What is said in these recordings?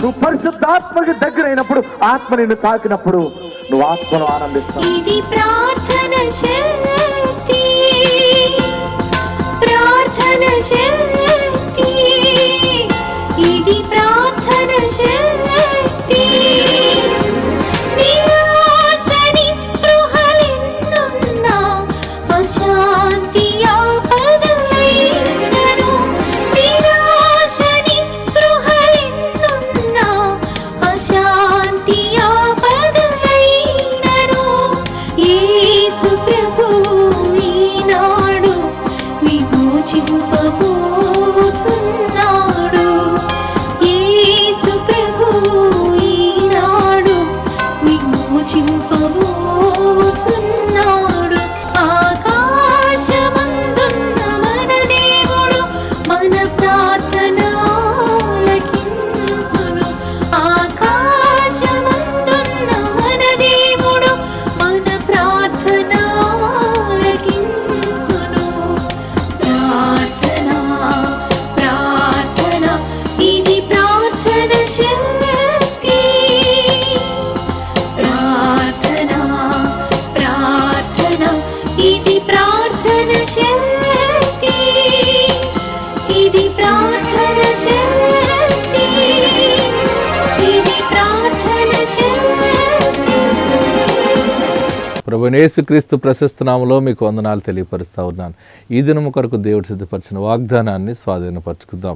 నువ్వు పరిశుద్ధాత్మకి దగ్గర అయినప్పుడు, ఆత్మ నిన్ను తాకినప్పుడు నువ్వు ఆత్మను ఆనందిస్తావు. ఇది ప్రార్థన శక్తి, ప్రార్థన శక్తి, ఇది ప్రార్థన శక్తి. నిరాశ నిస్పృహలెన్నున్నా అశాంతి ఆపదలైనను, నిరాశ నిస్పృహలెన్నున్నా అశాంతి ఆపదలైనను, యేసు ప్రభువు ఈనాడు విమోచింపబోచున్నాడు. యేసు ప్రభువు ఈనాడు విమోచింపబోచున్నాడు. ఆకాశమందున్న మన దేవుడు మన ప్రార్థన ఆలకించును. ఆకాశమందున్న మన దేవుడు మన ప్రార్థన ఆలకించును. ప్రార్థన, ప్రార్థన, ఇది ప్రార్థన శక్తి. ప్రార్థన, ప్రార్థన, ఇది ప్రార్థన శక్తి. ఇది ప్రార్థన శక్తి, ఇది ప్రార్థన శక్తి. ప్రభువైన యేసుక్రీస్తు ప్రశస్త నామములో మీకు వందనాలు తెలియపరుస్తూ ఉన్నాను. ఈ దినము కొరకు దేవుడు సిద్ధపరిచిన వాగ్దానాన్ని స్వాధీనపరచుకుందాం.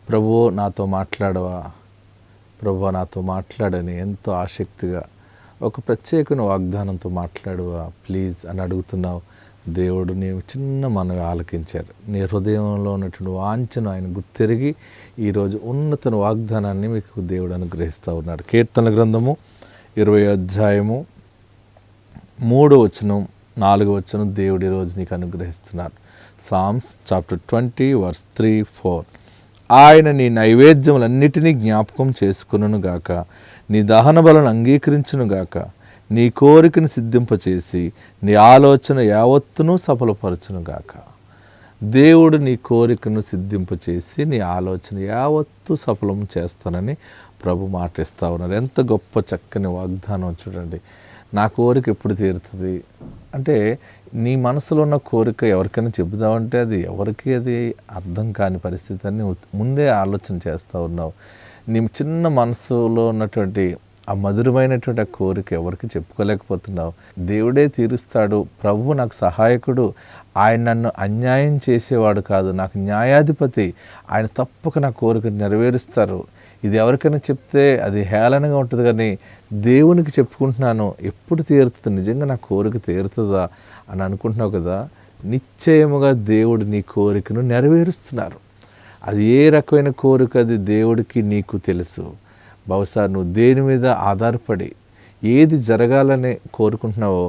ప్రభువు నాతో మాట్లాడవా, ప్రభువు నాతో మాట్లాడని ఎంతో ఆసక్తిగా ఒక ప్రత్యేకమైన వాగ్దానంతో మాట్లాడవా ప్లీజ్ అని అడుగుతున్నావు. దేవుడు నీవు చిన్న మనవి ఆలకించారు. నీ హృదయంలో ఉన్నటువంటి వాంఛను ఆయన గుర్తెరిగి ఈరోజు ఉన్నతన వాగ్దానాన్ని మీకు దేవుడు అనుగ్రహిస్తూ ఉన్నాడు. కీర్తన గ్రంథము 20వ అధ్యాయము 3వ వచనం 4వ వచనం దేవుడు ఈరోజు నీకు అనుగ్రహిస్తున్నారు. Psalms chapter 20 verse 3-4. ఆయన నీ నైవేద్యములన్నిటినీ జ్ఞాపకం చేసుకును గాక, నీ దహన బలను అంగీకరించును గాక, నీ కోరికను సిద్ధింపచేసి నీ ఆలోచన యావత్తును సఫలపరచును గాక. దేవుడు నీ కోరికను సిద్ధింపచేసి నీ ఆలోచన యావత్తు సఫలం చేస్తానని ప్రభు మాటిస్తూ ఉన్నారు. ఎంత గొప్ప చక్కని వాగ్దానం చూడండి. నా కోరిక ఎప్పుడు తీరుతుంది అంటే, నీ మనసులో ఉన్న కోరిక ఎవరికైనా చెబుదామంటే అది ఎవరికి అది అర్థం కాని పరిస్థితి అని ముందే ఆలోచన చేస్తూ ఉన్నావు. నీ చిన్న మనసులో ఉన్నటువంటి ఆ మధురమైనటువంటి ఆ కోరిక ఎవరికి చెప్పుకోలేకపోతున్నావు. దేవుడే తీరుస్తాడు. ప్రభువు నాకు సహాయకుడు. ఆయన నన్ను అన్యాయం చేసేవాడు కాదు, నాకు న్యాయాధిపతి. ఆయన తప్పక నా కోరిక నెరవేరుస్తారు. ఇది ఎవరికైనా చెప్తే అది హేళనగా ఉంటుంది, కానీ దేవునికి చెప్పుకుంటున్నాను. ఎప్పుడు తీరుతుంది, నిజంగా నా కోరిక తీరుతుందా అని అనుకుంటున్నావు కదా. నిశ్చయముగా దేవుడు నీ కోరికను నెరవేరుస్తున్నారు. అది ఏ రకమైన కోరిక అది దేవుడికి నీకు తెలుసు. బహుశా నువ్వు దేని మీద ఆధారపడి ఏది జరగాలని కోరుకుంటున్నావో,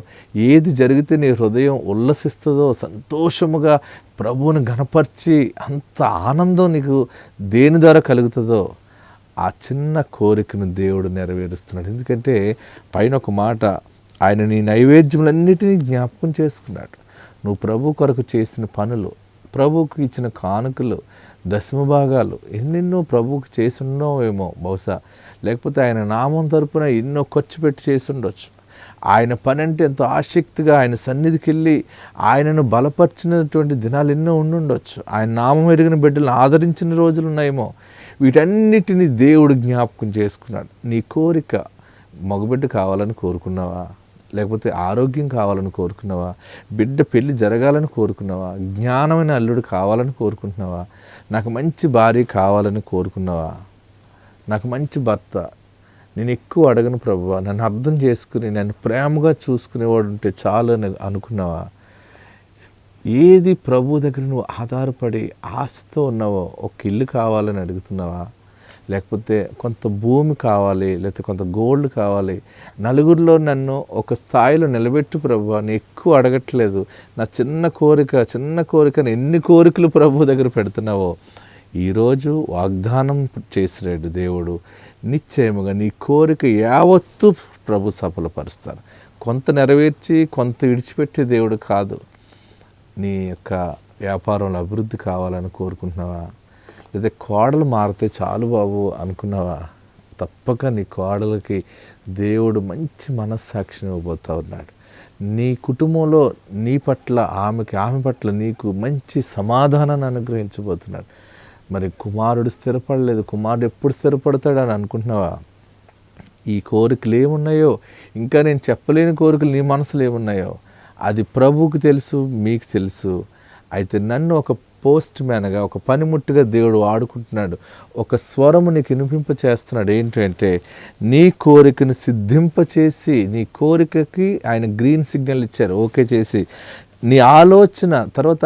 ఏది జరిగితే నీ హృదయం ఉల్లసిస్తుందో, సంతోషముగా ప్రభువుని ఘనపరిచి అంత ఆనందం నీకు దేని ద్వారా కలుగుతుందో ఆ చిన్న కోరికను దేవుడు నెరవేరుస్తున్నాడు. ఎందుకంటే పైన ఒక మాట, ఆయన నీ నైవేద్యములన్నిటినీ జ్ఞాపకం చేసుకున్నాడు. నువ్వు ప్రభు కొరకు చేసిన పనులు, ప్రభువుకు ఇచ్చిన కానుకలు, దశమ భాగాలు ఎన్నెన్నో ప్రభువుకు చేసి ఉన్నావేమో బహుశా. లేకపోతే ఆయన నామం తరపున ఎన్నో ఖర్చు పెట్టి చేసి ఉండొచ్చు. ఆయన పని అంటే ఎంతో ఆసక్తిగా ఆయన సన్నిధికి వెళ్ళి ఆయనను బలపరిచినటువంటి దినాలు ఎన్నో ఉండుండొచ్చు. ఆయన నామం ఎరిగిన బిడ్డలను ఆదరించిన రోజులు ఉన్నాయేమో. వీటన్నిటినీ దేవుడు జ్ఞాపకం చేసుకున్నాడు. నీ కోరిక మగబిడ్డ కావాలని కోరుకున్నావా? లేకపోతే ఆరోగ్యం కావాలని కోరుకున్నావా? బిడ్డ పెళ్ళి జరగాలని కోరుకున్నావా? జ్ఞానమైన అల్లుడు కావాలని కోరుకుంటున్నావా? నాకు మంచి భార్య కావాలని కోరుకున్నావా? నాకు మంచి భర్త, నేను ఎక్కువ అడగను ప్రభువా, నన్ను అర్థం చేసుకుని నన్ను ప్రేమగా చూసుకునేవాడు ఉంటే చాలు అని అనుకున్నావా? ఏది ప్రభు దగ్గర నువ్వు ఆధారపడి ఆశతో ఉన్నావో, ఒక ఇల్లు కావాలని అడుగుతున్నావా? లేకపోతే కొంత భూమి కావాలి, లేకపోతే కొంత గోల్డ్ కావాలి, నలుగురిలో నన్ను ఒక స్థాయిలో నిలబెట్టు ప్రభువా, నేను ఎక్కువ అడగట్లేదు, నా చిన్న కోరికను ఎన్ని కోరికలు ప్రభు దగ్గర పెడుతున్నావో ఈరోజు వాగ్దానం చేసినాడు దేవుడు. నిశ్చయముగా నీ కోరిక యావత్తు ప్రభు సఫలపరుస్తారు. కొంత నెరవేర్చి కొంత విడిచిపెట్టే దేవుడు కాదు. నీ యొక్క వ్యాపారంలో అభివృద్ధి కావాలని కోరుకుంటున్నావా? లేదా కోడలు మారితే చాలు బాబు అనుకున్నావా? తప్పక నీ కోడలకి దేవుడు మంచి మనస్సాక్షిని ఇవ్వబోతా ఉన్నాడు. నీ కుటుంబంలో నీ పట్ల ఆమె పట్ల నీకు మంచి సమాధానాన్ని అనుగ్రహించబోతున్నాడు. మరి కుమారుడు స్థిరపడలేదు, కుమారుడు ఎప్పుడు స్థిరపడతాడని అనుకుంటున్నావా? ఈ కోరికలు ఏమున్నాయో, ఇంకా నేను చెప్పలేని కోరికలు నీ మనసులో ఏమున్నాయో అది ప్రభువుకు తెలుసు, మీకు తెలుసు. అయితే నన్ను ఒక పోస్ట్ మ్యాన్గా, ఒక పనిముట్టుగా దేవుడు వాడుకుంటున్నాడు. ఒక స్వరము నీకు వినిపింప చేస్తున్నాడు. ఏంటంటే నీ కోరికను సిద్ధింపచేసి, నీ కోరికకి ఆయన గ్రీన్ సిగ్నల్ ఇచ్చారు, ఓకే చేసి, నీ ఆలోచన తర్వాత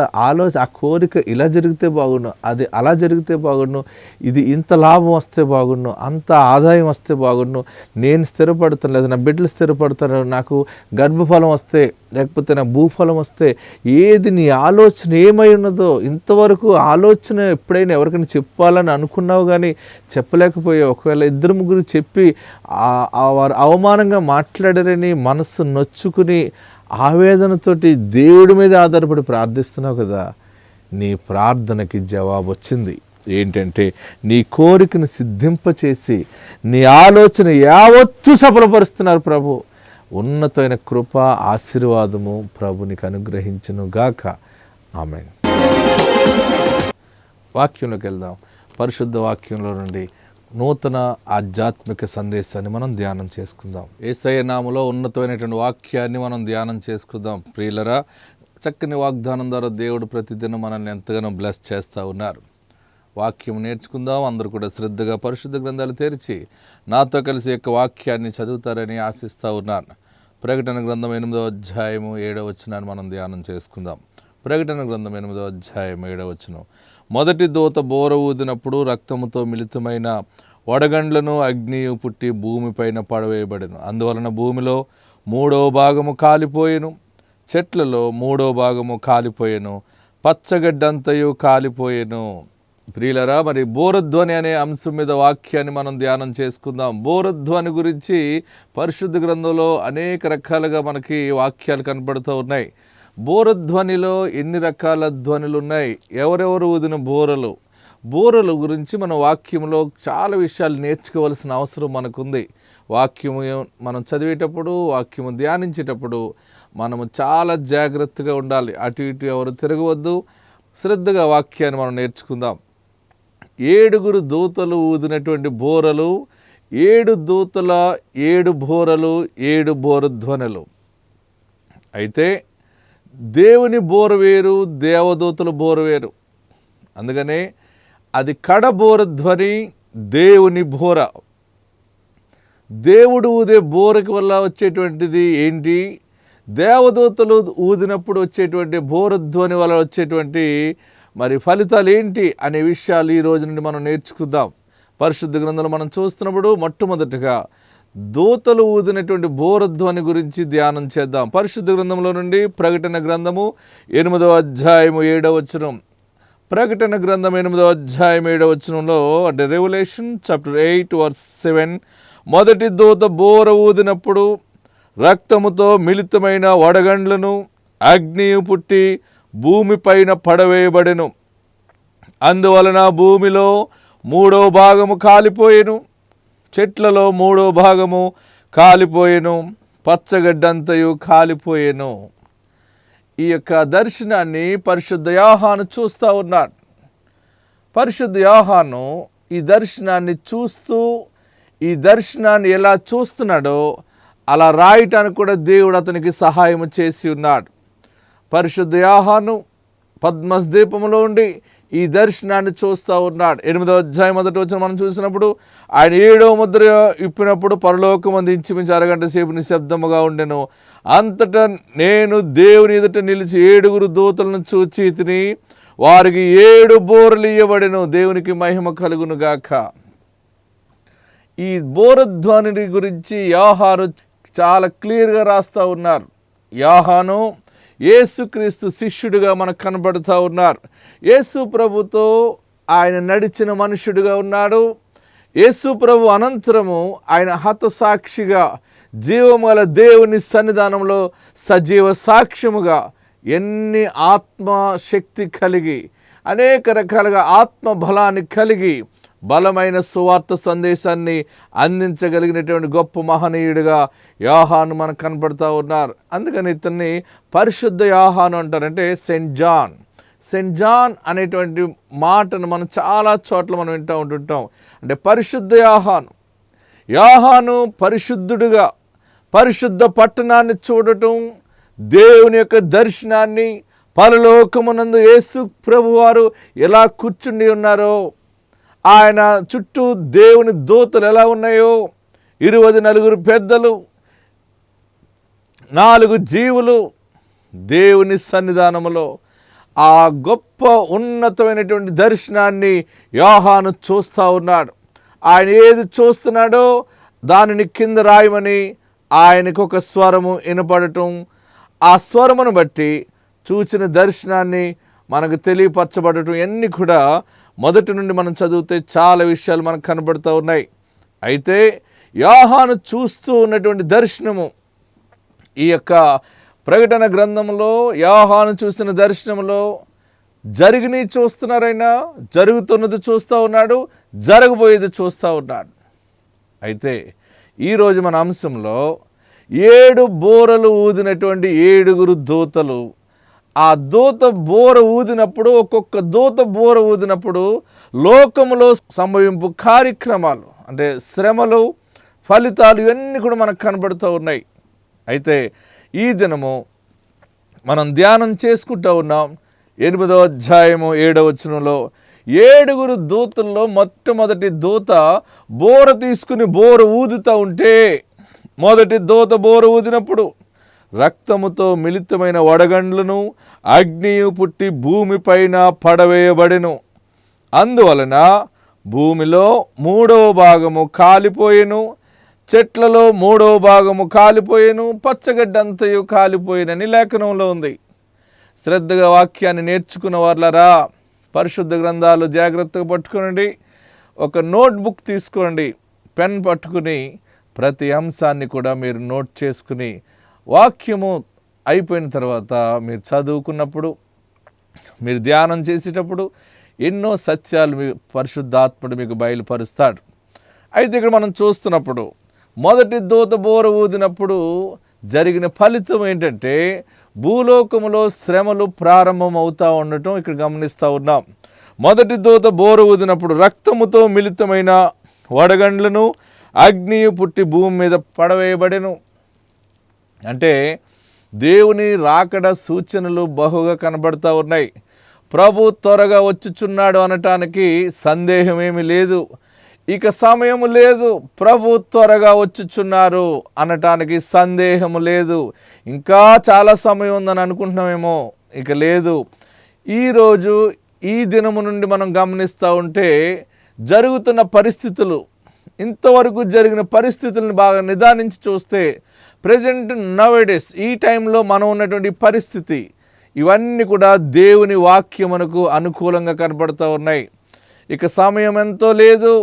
ఆ కోరిక ఇలా జరిగితే బాగుండు, అది అలా జరిగితే బాగుండు, ఇది ఇంత లాభం వస్తే బాగుండు, అంత ఆదాయం వస్తే బాగుండు, నేను స్థిరపడతాను, లేదా నా బిడ్డలు స్థిరపడతాను, నాకు గర్భఫలం వస్తే, లేకపోతే నా భూఫలం వస్తే, ఏది నీ ఆలోచన ఏమై ఉన్నదో ఇంతవరకు ఆలోచన ఎప్పుడైనా ఎవరికైనా చెప్పాలని అనుకున్నావు కానీ చెప్పలేకపోయావు. ఒకవేళ 2-3 చెప్పి వారు అవమానంగా మాట్లాడారని మనసు నొచ్చుకుని ఆవేదనతోటి దేవుడి మీద ఆధారపడి ప్రార్థిస్తున్నావు కదా, నీ ప్రార్థనకి జవాబు వచ్చింది. ఏంటంటే నీ కోరికను సిద్ధింపచేసి నీ ఆలోచన యావత్తు సఫలపరుస్తున్నారు ప్రభు. ఉన్నతమైన కృప, ఆశీర్వాదము ప్రభు నీకు అనుగ్రహించును గాక. ఆమేన్. వాక్యంలోకి వెళ్దాం. పరిశుద్ధ వాక్యంలో నుండి నూతన ఆధ్యాత్మిక సందేశాన్ని మనం ధ్యానం చేసుకుందాం. యేసయ్య నామములో ఉన్నతమైనటువంటి వాక్యాన్ని మనం ధ్యానం చేసుకుందాం. ప్రియులరా, చక్కని వాగ్దానం ద్వారా దేవుడు ప్రతిదినం మనల్ని ఎంతగానో బ్లెస్ చేస్తూ ఉన్నారు. వాక్యం నేర్చుకుందాం. అందరూ కూడా శ్రద్ధగా పరిశుద్ధ గ్రంథాలు తెరిచి నాతో కలిసి యొక్క వాక్యాన్ని చదువుతారని ఆశిస్తూ ఉన్నాను. ప్రకటన గ్రంథం 8వ అధ్యాయము 7వ వచనాన్ని మనం ధ్యానం చేసుకుందాం. ప్రకటన గ్రంథం 8వ అధ్యాయం 7వ వచనం. మొదటి దూత బోర ఊదినప్పుడు రక్తముతో మిళితమైన వడగండ్లను అగ్నియు పుట్టి భూమిపైన పడవేయబడెను. అందువలన భూమిలో 3వ భాగము కాలిపోయెను, చెట్లలో 3వ భాగము కాలిపోయెను, పచ్చగడ్డంతయు కాలిపోయెను. ప్రియులరా, మరి బోరధ్వని అనే అంశం మీద వాక్యాన్ని మనం ధ్యానం చేసుకుందాం. బోరధ్వని గురించి పరిశుద్ధ గ్రంథంలో అనేక రకాలుగా మనకి వాక్యాలు కనపడుతూ ఉన్నాయి. బోరధ్వనిలో ఎన్ని రకాల ధ్వనులు ఉన్నాయి, ఎవరెవరు ఊదిన బోరలు గురించి మన వాక్యంలో చాలా విషయాలు నేర్చుకోవాల్సిన అవసరం మనకుంది. వాక్యము మనం చదివేటప్పుడు, వాక్యము ధ్యానించేటప్పుడు మనము చాలా జాగ్రత్తగా ఉండాలి. అటు ఇటు ఎవరు తిరగవద్దు. శ్రద్ధగా వాక్యాన్ని మనం నేర్చుకుందాం. 7 దూతలు ఊదినటువంటి బోరలు, 7 దూతల 7 బోరలు, 7 బోరధ్వనులు. అయితే దేవుని బోర వేరు, దేవదూతల బోర వేరు. అందుకనే అది కడబోరధ్వని, దేవుని బోర. దేవుడు ఊదే బోరకి వల్ల వచ్చేటువంటిది ఏంటి, దేవదూతలు ఊదినప్పుడు వచ్చేటువంటి బోరధ్వని వల్ల వచ్చేటువంటి మరి ఫలితాలు ఏంటి అనే విషయాలు ఈ రోజు నుండి మనం నేర్చుకుందాం. పరిశుద్ధ గ్రంథంలో మనం చూస్తున్నప్పుడు మొట్టమొదటిగా దూతలు ఊదినటువంటి బోరధ్వని గురించి ధ్యానం చేద్దాం. పరిశుద్ధ గ్రంథంలో నుండి ప్రకటన గ్రంథము 8వ అధ్యాయము 7వ వచనం. ప్రకటన గ్రంథం 8వ అధ్యాయం 7వ వచనంలో, అంటే రెవల్యూషన్ చాప్టర్ 8 verse 7, మొదటి దూత బోర ఊదినప్పుడు రక్తముతో మిళితమైన వడగండ్లను అగ్నియు పుట్టి భూమిపైన పడవేయబడెను. అందువలన భూమిలో 3వ భాగము కాలిపోయెను, చెట్లలో 3వ భాగము కాలిపోయెను, పచ్చగడ్డంతయు కాలిపోయెను. ఈ యొక్క దర్శనాన్ని పరిశుద్ధ యోహాను చూస్తూ ఉన్నాడు. పరిశుద్ధ యోహాను ఈ దర్శనాన్ని చూస్తూ, ఈ దర్శనాన్ని ఎలా చూస్తున్నాడో అలా రాయటానికి కూడా దేవుడు అతనికి సహాయం చేసి ఉన్నాడు. పరిశుద్ధ యోహాను పద్మస్ ద్వీపంలో ఉండి ఈ దర్శనాన్ని చూస్తూ ఉన్నాడు. 8వ అధ్యాయం 1వ వచనం మనం చూసినప్పుడు, ఆయన 7వ ముద్ర ఇప్పినప్పుడు పరలోకమందు ఇంచుమించు అరగంట సేపు నిశ్శబ్దముగా ఉండెను. అంతటా నేను దేవుని ఎదుట నిలిచి 7 దూతలను చూచి తిని, వారికి 7 బోరలు ఇయ్యబడెను. దేవునికి మహిమ కలుగును గాక. ఈ బోరధ్వని గురించి యోహాను చాలా క్లియర్గా రాస్తూ ఉన్నారు. యోహాను యేసుక్రీస్తు శిష్యుడిగా మనకు కనబడుతూ ఉన్నారు. యేసు ప్రభుతో ఆయన నడిచిన మనుష్యుడిగా ఉన్నాడు. యేసు ప్రభు అనంతరము ఆయన హతసాక్షిగా జీవముగల దేవుని సన్నిధానంలో సజీవ సాక్ష్యముగా ఎన్ని ఆత్మశక్తి కలిగి, అనేక రకాలుగా ఆత్మ బలాన్ని కలిగి బలమైన సువార్త సందేశాన్ని అందించగలిగినటువంటి గొప్ప మహనీయుడిగా యోహాను మనకు కనపడుతూ ఉన్నారు. అందుకని ఇతన్ని పరిశుద్ధ యోహాను అంటారంటే సెయింట్ జాన్. సెయింట్ జాన్ అనేటువంటి మాటను మనం చాలా చోట్ల మనం వింటూ ఉంటుంటాం. అంటే పరిశుద్ధ యోహాను పరిశుద్ధుడిగా పరిశుద్ధ పట్టణాన్ని చూడటం, దేవుని యొక్క దర్శనాన్ని, పరలోకమునందు యేసు ప్రభువారు ఎలా కూర్చుండి ఉన్నారో, ఆయన చుట్టూ దేవుని దూతలు ఎలా ఉన్నాయో, 24 పెద్దలు, 4 జీవులు దేవుని సన్నిధానములో ఆ గొప్ప ఉన్నతమైనటువంటి దర్శనాన్ని యోహాను చూస్తూ ఉన్నాడు. ఆయన ఏది చూస్తున్నాడో దానిని కింద రాయమని ఆయనకు ఒక స్వరము వినపడటం, ఆ స్వరమును బట్టి చూచిన దర్శనాన్ని మనకు తెలియపరచబడటం, ఇవన్నీ కూడా మొదటి నుండి మనం చదివితే చాలా విషయాలు మనకు కనబడుతూ ఉన్నాయి. అయితే యోహాను చూస్తూ ఉన్నటువంటి దర్శనము, ఈ యొక్క ప్రకటన గ్రంథంలో యోహాను చూసిన దర్శనంలో జరిగినవి చూస్తున్నారైనా, జరుగుతున్నది చూస్తూ ఉన్నాడు, జరగబోయేది చూస్తూ ఉన్నాడు. అయితే ఈరోజు మన అంశంలో 7 బూరలు ఊదినటువంటి 7 దూతలు, ఆ దూత బూర ఊదినప్పుడు, ఒక్కొక్క దూత బూర ఊదినప్పుడు లోకములో సంభవింపు కార్యక్రమాలు అంటే శ్రమలు, ఫలితాలు ఇవన్నీ కూడా మనకు కనబడుతూ ఉన్నాయి. అయితే ఈ దినము మనం ధ్యానం చేసుకుంటూ ఉన్నాం 8వ అధ్యాయము 7వ వచనంలో 7 దూతల్లో మొట్టమొదటి దూత బోర తీసుకుని బోర ఊదుతూ ఉంటే, మొదటి దూత బోర ఊదినప్పుడు రక్తముతో మిళితమైన వడగండ్లను అగ్నియు పుట్టి భూమిపైన పడవేయబడెను. అందువలన భూమిలో 3వ భాగము కాలిపోయెను, చెట్లలో 3వ భాగము కాలిపోయెను, పచ్చగడ్డంతయు కాలిపోయినని లేఖనంలో ఉంది. శ్రద్ధగా వాక్యాన్ని నేర్చుకున్న వాళ్ళరా, పరిశుద్ధ గ్రంథాలు జాగ్రత్తగా పట్టుకోండి. ఒక నోట్బుక్ తీసుకోండి, పెన్ పట్టుకుని ప్రతి అంశాన్ని కూడా మీరు నోట్ చేసుకుని, వాక్యము అయిపోయిన తర్వాత మీరు చదువుకున్నప్పుడు, మీరు ధ్యానం చేసేటప్పుడు ఎన్నో సత్యాలు మీ పరిశుద్ధాత్ముడు మీకు బయలుపరుస్తాడు. అయితే ఇక్కడ మనం చూస్తున్నప్పుడు మొదటి దూత బోర ఊదినప్పుడు జరిగిన ఫలితం ఏంటంటే, భూలోకములో శ్రమలు ప్రారంభం అవుతూ ఉండటం ఇక్కడ గమనిస్తూ ఉన్నాం. మొదటి దూత బోర ఊదినప్పుడు రక్తముతో మిళితమైన వడగండ్లను అగ్నియు పుట్టి భూమి మీద పడవేయబడెను. అంటే దేవుని రాకడ సూచనలు బహుగా కనబడుతూ ఉన్నాయి. ప్రభు త్వరగా వచ్చుచున్నాడు అనటానికి సందేహమేమి లేదు. ఇక సమయము లేదు, ప్రభు త్వరగా వచ్చుచున్నారు అనటానికి సందేహము లేదు. ఇంకా చాలా సమయం ఉందని అనుకుంటున్నామేమో, ఇక లేదు. ఈరోజు ఈ దినము నుండి మనం గమనిస్తూ ఉంటే జరుగుతున్న పరిస్థితులు, ఇంతవరకు జరిగిన పరిస్థితులను బాగా నిదానించి చూస్తే, ప్రజెంట్ నౌడేస్ ఈ టైంలో మనం ఉన్నటువంటి పరిస్థితి, ఇవన్నీ కూడా దేవుని వాక్యమునకు అనుకూలంగా కనబడుతూ ఉన్నాయి. ఇక సమయం ఎంతో లేదు.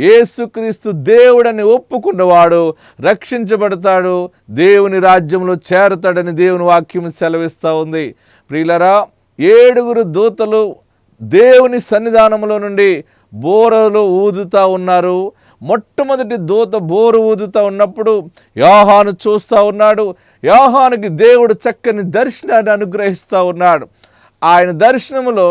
యేసుక్రీస్తు దేవుడని ఒప్పుకున్నవాడు రక్షించబడతాడు, దేవుని రాజ్యంలో చేరతాడని దేవుని వాక్యం సెలవిస్తూ ఉంది. ప్రియులరా, 7 దూతలు దేవుని సన్నిధానంలో నుండి బోరలు ఊదుతూ ఉన్నారు. మొట్టమొదటి దూత బోరు ఊదుతూ ఉన్నప్పుడు యోహాను చూస్తూ ఉన్నాడు. యోహానుకి దేవుడు చక్కని దర్శనాన్ని అనుగ్రహిస్తూ ఉన్నాడు. ఆయన దర్శనములో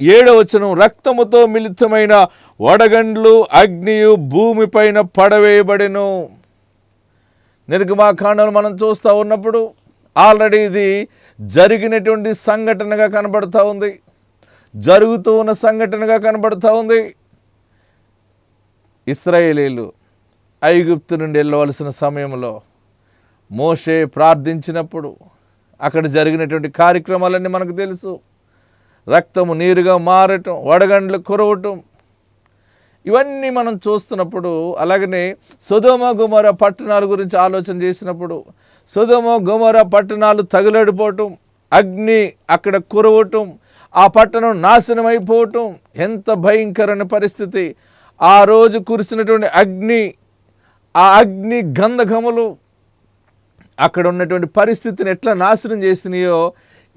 7వ వచనం, రక్తముతో మిళితమైన వడగండ్లు అగ్నియు భూమిపైన పడవేయబడెను. నిర్గమాకాండంలో మనం చూస్తూ ఉన్నప్పుడు ఆల్రెడీ ఇది జరిగినటువంటి సంఘటనగా కనబడుతూ ఉంది, జరుగుతూ ఉన్న సంఘటనగా కనబడుతూ ఉంది. ఇశ్రాయేలీలు ఐగుప్తు నుండి వెళ్ళవలసిన సమయంలో మోషే ప్రార్థించినప్పుడు అక్కడ జరిగినటువంటి కార్యక్రమాలన్నీ మనకు తెలుసు. రక్తము నీరుగా మారటం, వడగండ్లు కురవటం, ఇవన్నీ మనం చూస్తున్నప్పుడు, అలాగనే సొదొమ గొమొర్రా పట్టణాల గురించి ఆలోచన చేసినప్పుడు సొదొమ గొమొర్రా పట్టణాలు తగులడిపోవటం, అగ్ని అక్కడ కురవటం, ఆ పట్టణం నాశనం అయిపోవటం, ఎంత భయంకరమైన పరిస్థితి. ఆ రోజు కురిసినటువంటి అగ్ని, ఆ అగ్ని గంధకములు అక్కడ ఉన్నటువంటి పరిస్థితిని ఎట్లా నాశనం చేసినాయో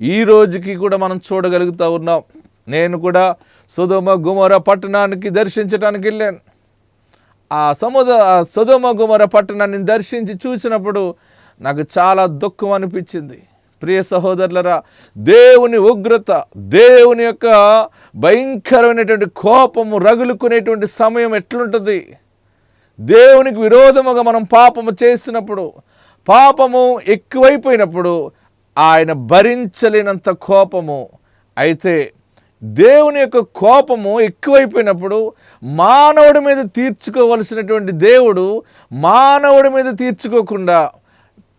ఈ రోజుకి కూడా మనం చూడగలుగుతూ ఉన్నాం. నేను కూడా సొదొమ గుమొర పట్టణానికి దర్శించడానికి వెళ్ళాను. ఆ సొదొమ గుమొర పట్టణాన్ని దర్శించి చూసినప్పుడు నాకు చాలా దుఃఖం అనిపించింది. ప్రియ సహోదరులరా, దేవుని ఉగ్రత, దేవుని యొక్క భయంకరమైనటువంటి కోపము రగులుకునేటువంటి సమయం ఎట్లుంటుంది? దేవునికి విరోధముగా మనం పాపము చేసినప్పుడు, పాపము ఎక్కువైపోయినప్పుడు ఆయన భరించలేనంత కోపము. అయితే దేవుని యొక్క కోపము ఎక్కువైపోయినప్పుడు మానవుడి మీద తీర్చుకోవలసినటువంటి దేవుడు మానవుడి మీద తీర్చుకోకుండా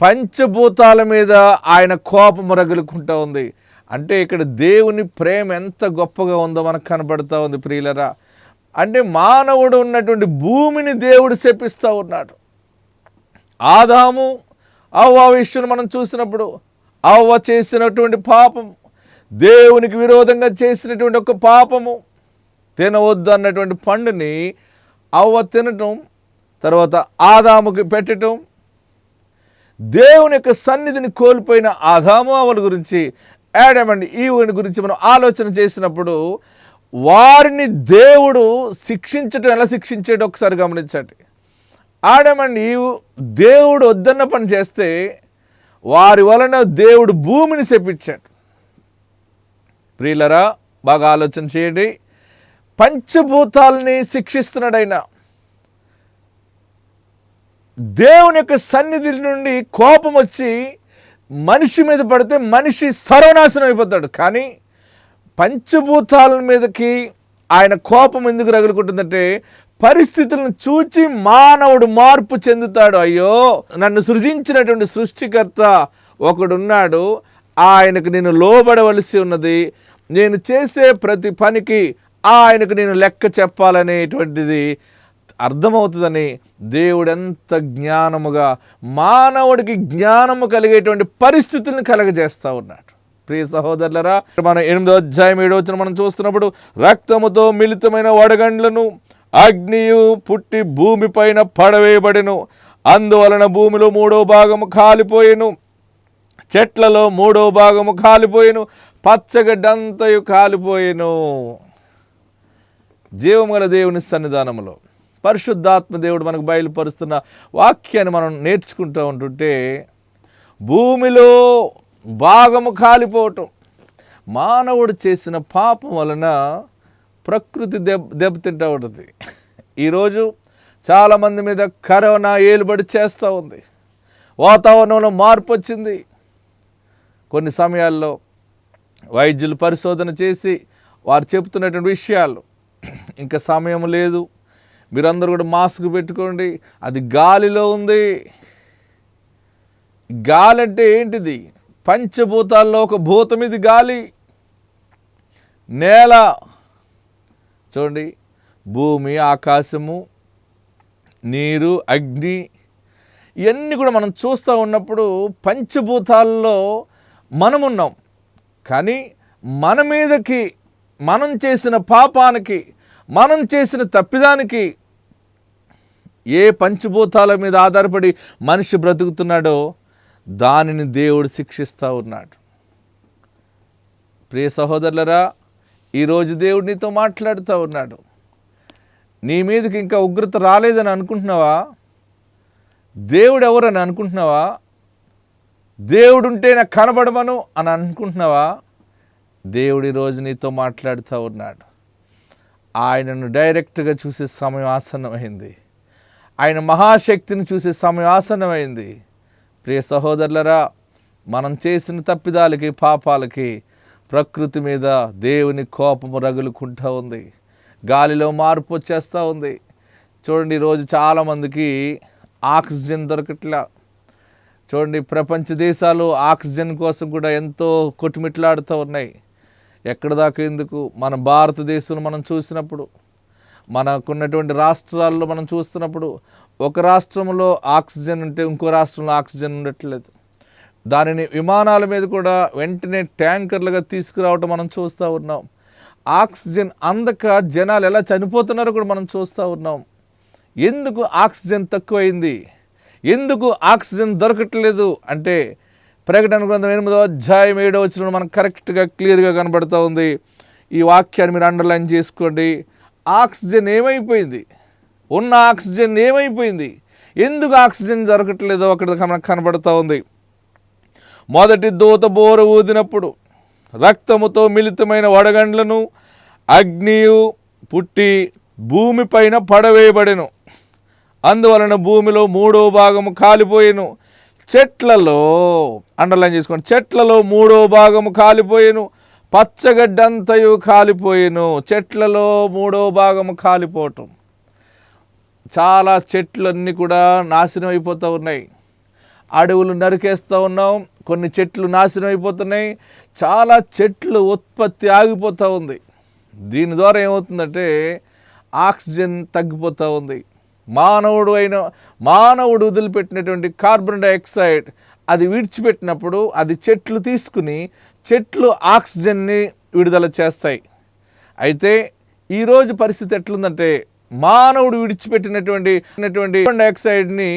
పంచభూతాల మీద ఆయన కోపము రగులుకుంటూ ఉంది. అంటే ఇక్కడ దేవుని ప్రేమ ఎంత గొప్పగా ఉందో మనకు కనబడుతూ ఉంది ప్రియులరా. అంటే మానవుడు ఉన్నటువంటి భూమిని దేవుడు శపిస్తూ ఉన్నాడు. ఆదాము అవ్వ విషయం మనం చూసినప్పుడు అవ్వ చేసినటువంటి పాపం, దేవునికి విరోధంగా చేసినటువంటి ఒక పాపము, తినవద్దు అన్నటువంటి పండుని అవ్వ తినటం, తర్వాత ఆదాముకి పెట్టడం, దేవుని యొక్క సన్నిధిని కోల్పోయిన ఆదాము అవ్వల గురించి, యాడమ్ అండ్ ఈవ్ గురించి మనం ఆలోచన చేసినప్పుడు వారిని దేవుడు శిక్షించటం ఎలా శిక్షించాడో ఒకసారి గమనించండి. ఆడమ్ అండ్ ఈవ్ దేవుడు వద్దన్న పని చేస్తే వారి వలన దేవుడు భూమిని శపించాడు. ప్రియులరా, బాగా ఆలోచన చేయండి. పంచభూతాలని శిక్షిస్తున్నాడు ఆయన. దేవుని యొక్క సన్నిధి నుండి కోపం వచ్చి మనిషి మీద పడితే మనిషి సర్వనాశనం అయిపోతాడు. కానీ పంచభూతాల మీదకి ఆయన కోపం ఎందుకు రగులుకుంటుందంటే పరిస్థితులను చూచి మానవుడు మార్పు చెందుతాడు. అయ్యో, నన్ను సృజించినటువంటి సృష్టికర్త ఒకడున్నాడు, ఆయనకు నేను లోబడవలసి ఉన్నది, నేను చేసే ప్రతి పనికి ఆయనకు నేను లెక్క చెప్పాలనేటువంటిది అర్థమవుతుందని దేవుడు ఎంత జ్ఞానముగా మానవుడికి జ్ఞానము కలిగేటువంటి పరిస్థితులను కలగజేస్తూ ఉన్నాడు. ప్రియ సహోదరులరా, మనం 8వ అధ్యాయం 7వ వచనం మనం చూస్తున్నప్పుడు, రక్తముతో మిళితమైన వడగండ్లను అగ్నియు పుట్టి భూమిపైన పడవేయబడెను, అందువలన భూమిలో 3వ భాగము కాలిపోయెను, చెట్లలో 3వ భాగము కాలిపోయెను, పచ్చగడ్డంతయు కాలిపోయెను. జీవము గల దేవుని సన్నిధానములో పరిశుద్ధాత్మ దేవుడు మనకు బయలుపరుస్తున్న వాక్యాన్ని మనం నేర్చుకుంటూ ఉంటుంటే భూమిలో భాగము కాలిపోవటం, మానవుడు చేసిన పాపం వలన ప్రకృతి దెబ్బతింటూ ఉంటుంది. ఈరోజు చాలామంది మీద కరోనా ఏలుబడి చేస్తూ ఉంది. వాతావరణంలో మార్పు వచ్చింది. కొన్ని సమయాల్లో వైద్యులు పరిశోధన చేసి వారు చెబుతున్నటువంటి విషయాలు, ఇంకా సమయం లేదు, మీరందరూ కూడా మాస్క్ పెట్టుకోండి, అది గాలిలో ఉంది. గాలి అంటే ఏంటిది? పంచభూతాల్లో ఒక భూతం ఇది గాలి. నేల చూడండి, భూమి, ఆకాశము, నీరు, అగ్ని, ఇవన్నీ కూడా మనం చూస్తూ ఉన్నప్పుడు పంచభూతాల్లో మనమున్నాం. కానీ మన మీదకి మనం చేసిన పాపానికి, మనం చేసిన తప్పిదానికి ఏ పంచభూతాల మీద ఆధారపడి మనిషి బ్రతుకుతున్నాడో దానిని దేవుడు శిక్షిస్తూ ఉన్నాడు. ప్రియ సహోదరులరా, ఈరోజు దేవుడు నీతో మాట్లాడుతూ ఉన్నాడు. నీ మీదకి ఇంకా ఉగ్రత రాలేదని అనుకుంటున్నావా? దేవుడు ఎవరని అనుకుంటున్నావా? దేవుడుంటే నాకు కనబడమను అని అనుకుంటున్నావా? దేవుడు ఈరోజు నీతో మాట్లాడుతూ ఉన్నాడు. ఆయనను డైరెక్ట్గా చూసే సమయం ఆసన్నమైంది. ఆయన మహాశక్తిని చూసే సమయం ఆసన్నమైంది. ప్రియ సహోదరులరా, మనం చేసిన తప్పిదాలకి, పాపాలకి ప్రకృతి మీద దేవుని కోపము రగులుకుంటూ ఉంది. గాలిలో మార్పు వచ్చేస్తూ ఉంది. చూడండి, ఈరోజు చాలామందికి ఆక్సిజన్ దొరకట్లా. చూడండి, ప్రపంచ దేశాలు ఆక్సిజన్ కోసం కూడా ఎంతో కొట్టుమిట్లాడుతూ ఉన్నాయి. ఎక్కడ దాకా ఎందుకు, మన భారతదేశంలో మనం చూసినప్పుడు, మనకున్నటువంటి రాష్ట్రాల్లో మనం చూస్తున్నప్పుడు, ఒక రాష్ట్రంలో ఆక్సిజన్ ఉంటే ఇంకో రాష్ట్రంలో ఆక్సిజన్ ఉండట్లేదు. దానిని విమానాల మీద కూడా వెంటనే ట్యాంకర్లుగా తీసుకురావటం మనం చూస్తూ ఉన్నాం. ఆక్సిజన్ అందక జనాలు ఎలా చనిపోతున్నారో కూడా మనం చూస్తూ ఉన్నాం. ఎందుకు ఆక్సిజన్ తక్కువైంది? ఎందుకు ఆక్సిజన్ దొరకట్లేదు అంటే ప్రకటన గ్రంథం 8వ అధ్యాయం 7వ వచనం మనకు కరెక్ట్గా క్లియర్గా కనబడుతూ ఉంది. ఈ వాక్యాన్ని మీరు అండర్లైన్ చేసుకోండి. ఆక్సిజన్ ఏమైపోయింది? ఉన్న ఆక్సిజన్ ఏమైపోయింది? ఎందుకు ఆక్సిజన్ దొరకట్లేదో అక్కడ మనకు కనబడుతూ ఉంది. మొదటి దూత బోర ఊదినప్పుడు రక్తముతో మిళితమైన వడగండ్లను అగ్నియు పుట్టి భూమిపైన పడవేయబడెను. అందువలన భూమిలో 3వ భాగము కాలిపోయెను. చెట్లలో, అండర్లైన్ చేసుకోండి, చెట్లలో 3వ భాగము కాలిపోయెను. పచ్చగడ్డంతయు కాలిపోయెను. చెట్లలో 3వ భాగము కాలిపోవటం. చాలా చెట్లన్నీ కూడా నాశనం అయిపోతూ ఉన్నాయి. అడవులు నరికేస్తూ ఉన్నాం, కొన్ని చెట్లు నాశనం అయిపోతున్నాయి. చాలా చెట్లు ఉత్పత్తి ఆగిపోతూ ఉంది. దీని ద్వారా ఏమవుతుందంటే ఆక్సిజన్ తగ్గిపోతూ ఉంది. మానవుడు వదిలిపెట్టినటువంటి కార్బన్ డైఆక్సైడ్ అది విడిచిపెట్టినప్పుడు అది చెట్లు తీసుకుని చెట్లు ఆక్సిజన్ని విడుదల చేస్తాయి. అయితే ఈరోజు పరిస్థితి ఎట్లుందంటే మానవుడు విడిచిపెట్టినటువంటి కార్బన్ డైఆక్సైడ్ని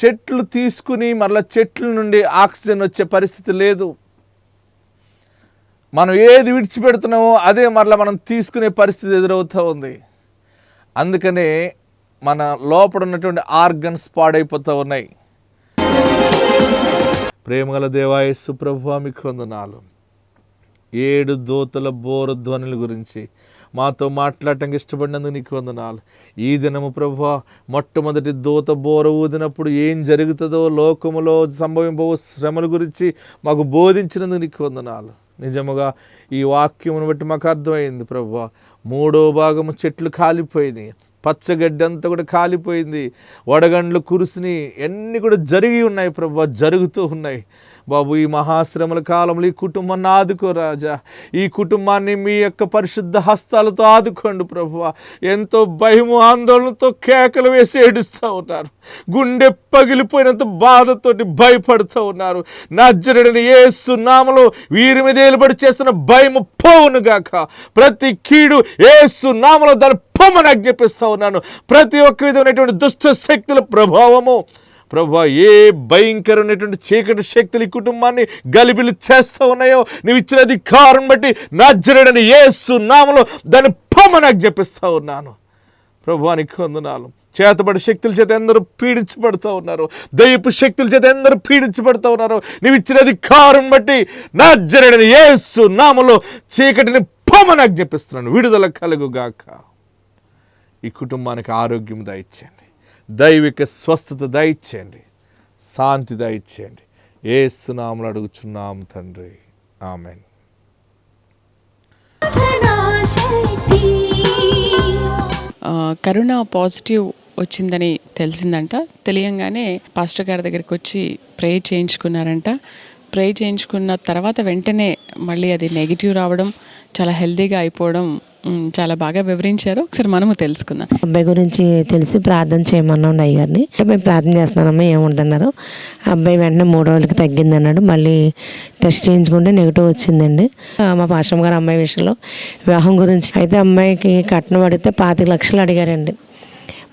చెట్లు తీసుకుని మరలా చెట్ల నుండి ఆక్సిజన్ వచ్చే పరిస్థితి లేదు. మనం ఏది విడిచిపెడుతున్నామో అదే మరలా మనం తీసుకునే పరిస్థితి ఎదురవుతూ ఉంది. అందుకనే మన లోపల ఉన్నటువంటి ఆర్గన్స్ పాడైపోతూ ఉన్నాయి. ప్రేమగల దేవా యేసు ప్రభువా మీకు వందనాలు. 7 దూతల బోర ధ్వనుల గురించి మాతో మాట్లాడటానికి ఇష్టపడినందుకు నీకు వందనాలు. ఈ దినము ప్రభువా మొట్టమొదటి దూత బోర ఊదినప్పుడు ఏం జరుగుతుందో లోకములో సంభవింపబో శ్రమల గురించి మాకు బోధించినందుకు నీకు వందనాలు. నిజముగా ఈ వాక్యమును బట్టి మాకు అర్థమైంది ప్రభువా. 3వ భాగము చెట్లు కాలిపోయినాయి, పచ్చగడ్డి అంతా కూడా కాలిపోయింది, వడగండ్లు కురిసిని, అన్నీ కూడా జరిగి ఉన్నాయి ప్రభువా, జరుగుతూ ఉన్నాయి. బాబు, ఈ మహాశ్రమల కాలంలో ఈ కుటుంబాన్ని ఆదుకో రాజా. ఈ కుటుంబాన్ని మీ యొక్క పరిశుద్ధ హస్తాలతో ఆదుకోండి ప్రభువా. ఎంతో భయము ఆందోళనతో కేకలు వేసి ఏడుస్తూ ఉన్నారు, గుండె పగిలిపోయినంత బాధతోటి భయపడుతూ ఉన్నారు. నజరేయుడైన యేసు నామములో వీరి మీద ఏలుబడి చేస్తున్న భయము పోవునుగాక. ప్రతి కీడు యేసు నామములో దాని పొమ్మని ఆజ్ఞాపిస్తూ ఉన్నాను. ప్రతి ఒక్క విధమైనటువంటి దుష్ట శక్తుల ప్రభావము ప్రభువా, ఏ భయంకరమైనటువంటి చీకటి శక్తులు ఈ కుటుంబాన్ని గలిబిలి చేస్తూ ఉన్నాయో నువ్వు ఇచ్చిన అధికారం బట్టి నజరేయుడైన యేసు నామములో దాన్ని పొమ్మని ఆజ్ఞాపిస్తూ ఉన్నాను. ప్రభువానికి వందనాలు. చేతబడి శక్తుల చేత ఎందరూ పీడించబడుతూ ఉన్నారు, దయ్యపు శక్తుల చేత ఎందరూ పీడించబడుతూ ఉన్నారు. నువ్వు ఇచ్చిన అధికారం బట్టి నజరేయుడైన యేసు నామములో చీకటిని పొమ్మని ఆజ్ఞాపిస్తున్నాను. విడుదల కలుగుగాక. ఈ కుటుంబానికి ఆరోగ్యం దయచేయండి, దైవిక స్వస్థత దయచేయండి, శాంతి దయచేయండి. యేసు నామములో అడుగుచున్నాము తండ్రి, ఆమేన్. కరోనా పాజిటివ్ వచ్చిందని తెలిసిందంట. తెలియంగానే పాస్టర్ గారి దగ్గరికి వచ్చి ప్రే చేయించుకున్నారంట. ప్రే చేయించుకున్న తర్వాత వెంటనే మళ్ళీ అది నెగిటివ్ రావడం, చాలా హెల్తీగా అయిపోవడం చాలా బాగా వివరించారు. ఒకసారి మనము తెలుసుకుందాం. అబ్బాయి గురించి తెలిసి ప్రార్థన చేయమన్నాం అయ్యగారిని. మేము ప్రార్థన చేస్తున్నామమ్మా ఏముంటున్నారు. అబ్బాయి వెంటనే 3 రోజులకి తగ్గింది అన్నాడు. మళ్ళీ టెస్ట్ చేయించుకుంటే నెగిటివ్ వచ్చిందండి. మా పాస్టర్ గారు అమ్మాయి విషయంలో వివాహం గురించి అయితే అమ్మాయికి కట్నం అడిగితే 25 లక్షలు అడిగారండి.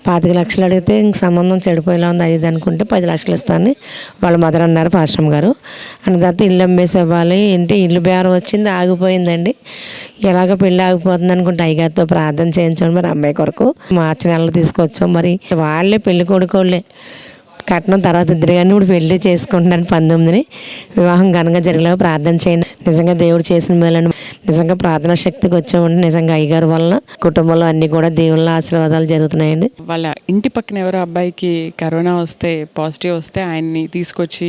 25 లక్షలు అడిగితే ఇంక సంబంధం చెడిపోయేలా ఉంది అది అనుకుంటే 10 లక్షలు ఇస్తానని వాళ్ళ మదర్ అన్నారు పాస్టర్ గారు. అన్న తర్వాత ఇల్లు అమ్మేసి ఇవ్వాలి, ఏంటి ఇల్లు బేరం వచ్చింది ఆగిపోయిందండి. ఎలాగ పెళ్ళి ఆగిపోతుంది అనుకుంటే అయ్యగారితో ప్రార్థన చేయించాం. మరి అమ్మాయి కొరకు మార్చి నెలలో తీసుకొచ్చాం. మరి వాళ్ళే పెళ్లి కొడుకోళ్ళే కట్నం తర్వాత ఇద్దరు కానీ ఇప్పుడు పెళ్లి చేసుకుంటున్నాను 19ని. వివాహం ఘనంగా జరిగేలాగా ప్రార్థన చేయండి. నిజంగా దేవుడు చేసిన మేలని నిజంగా ప్రార్థనా శక్తికి వచ్చామండి. నిజంగా అయ్యగారు వలన కుటుంబంలో అన్ని కూడా దేవుళ్ళ ఆశీర్వాదాలు జరుగుతున్నాయండి. వాళ్ళ ఇంటి పక్కన ఎవరో అబ్బాయికి కరోనా వస్తే పాజిటివ్ వస్తే ఆయన్ని తీసుకొచ్చి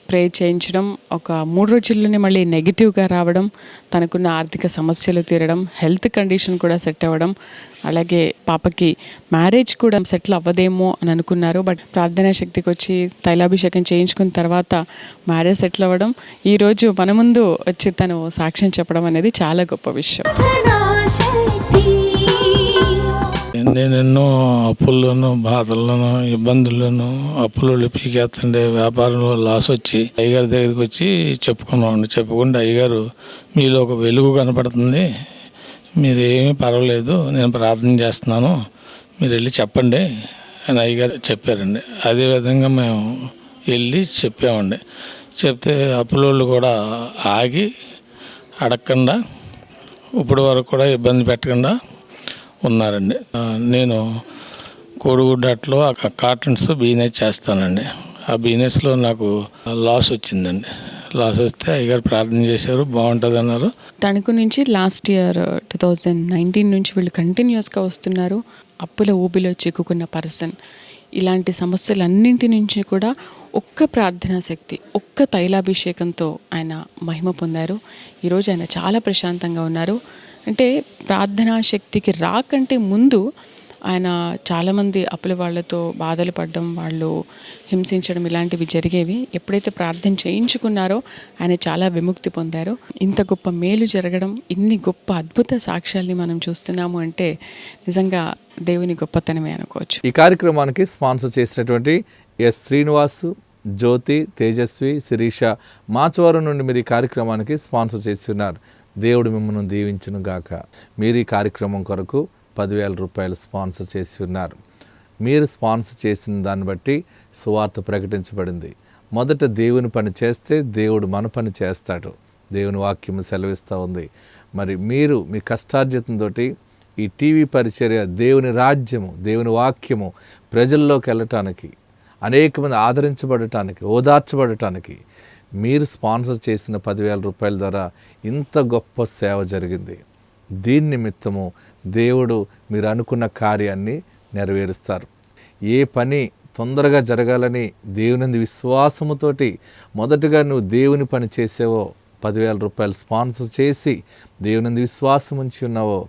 ప్రే చేయించడం, ఒక 3 రోజుల్లోనే మళ్ళీ నెగిటివ్గా రావడం, తనకున్న ఆర్థిక సమస్యలు తీరడం, హెల్త్ కండిషన్ కూడా సెట్ అవ్వడం, అలాగే పాపకి మ్యారేజ్ కూడా సెటిల్ అవ్వదేమో అని అనుకున్నారు. బట్ ప్రార్థనా శక్తికి వచ్చి తైలాభిషేకం చేయించుకున్న తర్వాత మ్యారేజ్ సెటిల్ అవ్వడం, ఈరోజు మన ముందు వచ్చి తను సాక్ష్యం చెప్పడం అనేది చాలా గొప్ప విషయం. నేను ఎన్నో అప్పుల్లోనూ బాధల్లోనూ ఇబ్బందుల్లోనూ అప్పులు పీకేస్తుండే వ్యాపారంలో లాస్ వచ్చి అయ్యగారి దగ్గరికి వచ్చి చెప్పుకున్నామండి. చెప్పుకుంటే అయ్యగారు మీలో ఒక వెలుగు కనపడుతుంది, మీరేమీ పర్వాలేదు, నేను ప్రార్థన చేస్తున్నాను, మీరు వెళ్ళి చెప్పండి అని అయ్యగారు చెప్పారండి. అదేవిధంగా మేము వెళ్ళి చెప్పామండి. చెప్తే అప్పులోళ్ళు కూడా ఆగి అడగకుండా ఇప్పటి వరకు కూడా ఇబ్బంది పెట్టకుండా ఉన్నారండి. నేను కోడిగుడ్డట్లో కాటన్స్ బిజినెస్ చేస్తానండి. ఆ బిజినెస్లో నాకు లాస్ వచ్చిందండి. లాస్ వస్తే అయ్యగారు ప్రార్థన చేశారు, బాగుంటుంది అన్నారు. తణుకు నుంచి లాస్ట్ ఇయర్ 2019 నుంచి వీళ్ళు కంటిన్యూస్గా వస్తున్నారు. అప్పుల ఊబిలో చిక్కుకున్న పర్సన్. ఇలాంటి సమస్యలన్నింటి నుంచి కూడా ఒక్క ప్రార్థనా శక్తి, ఒక్క తైలాభిషేకంతో ఆయన మహిమ పొందారు. ఈరోజు ఆయన చాలా ప్రశాంతంగా ఉన్నారు. అంటే ప్రార్థనా శక్తికి రాకంటే ముందు ఆయన చాలామంది అప్పుల వాళ్ళతో బాధలు పడడం, వాళ్ళు హింసించడం ఇలాంటివి జరిగేవి. ఎప్పుడైతే ప్రార్థన చేయించుకున్నారో ఆయన చాలా విముక్తి పొందారు. ఇంత గొప్ప మేలు జరగడం, ఇన్ని గొప్ప అద్భుత సాక్ష్యాల్ని మనం చూస్తున్నాము అంటే నిజంగా దేవుని గొప్పతనమే అనుకోవచ్చు. ఈ కార్యక్రమానికి స్పాన్సర్ చేసినటువంటి ఎస్ శ్రీనివాసు, జ్యోతి, తేజస్వి, శిరీష మాచవరం నుండి మీరు ఈ కార్యక్రమానికి స్పాన్సర్ చేసి ఉన్నారు. దేవుడు మిమ్మల్ని దీవించును గాక. మీరు ఈ కార్యక్రమం కొరకు 10,000 రూపాయలు స్పాన్సర్ చేసి ఉన్నారు. మీరు స్పాన్సర్ చేసిన దాన్ని బట్టి సువార్త ప్రకటించబడింది. మొదట దేవుని పని చేస్తే దేవుడు మన పని చేస్తాడు. దేవుని వాక్యము సెలవిస్తూ ఉంది. మరి మీరు మీ కష్టార్జితంతో ఈ టీవీ పరిచర్య, దేవుని రాజ్యము, దేవుని వాక్యము ప్రజల్లోకి వెళ్ళటానికి, అనేక మంది ఆదరించబడటానికి, ఓదార్చబడటానికి మీరు స్పాన్సర్ చేసిన 10,000 రూపాయల ద్వారా ఇంత గొప్ప సేవ జరిగింది. దీని నిమిత్తము దేవుడు మీరు అనుకున్న కార్యాన్ని నెరవేరుస్తారు. ఏ పని తొందరగా జరగాలని దేవుని విశ్వాసముతోటి మొదటగా నువ్వు దేవుని పని చేసేవో, 10,000 రూపాయలు స్పాన్సర్ చేసి దేవుని విశ్వాసం ఉంచి ఉన్నావో,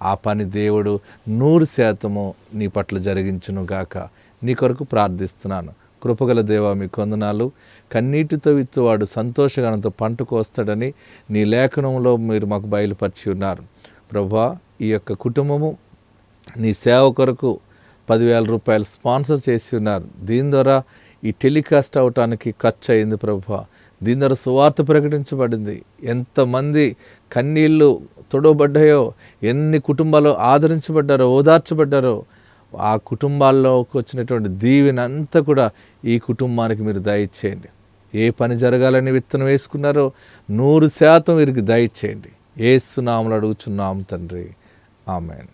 ఆ పని దేవుడు 100% నీ పట్ల జరిగించును గాక. నీ కొరకు ప్రార్థిస్తున్నాను. కృపగల దేవా, మీకు వందనాలు. కన్నీటితో విత్తువాడు సంతోషగానంతో పంట కోస్తాడని నీ లేఖనంలో మీరు మాకు బయలుపరిచి ఉన్నారు. ప్రభువా, ఈ యొక్క కుటుంబము నీ సేవ కొరకు 10,000 రూపాయలు స్పాన్సర్ చేసి ఉన్నారు. దీని ద్వారా ఈ టెలికాస్ట్ అవటానికి ఖర్చు అయింది ప్రభువా. దీని ద్వారా సువార్త ప్రకటించబడింది. ఎంతమంది కన్నీళ్ళు తొడవబడ్డాయో, ఎన్ని కుటుంబాలు ఆదరించబడ్డారో, ఓదార్చబడ్డారో, ఆ కుటుంబాల్లోకి వచ్చినటువంటి దీవెన అంతా కూడా ఈ కుటుంబానికి మీరు దయచేయండి. ఏ పని జరగాలని విత్తనం వేసుకున్నారో 100% వీరికి దయచేయండి. యేసు నామములో అడుగుచున్నాము తండ్రి, ఆమేన్.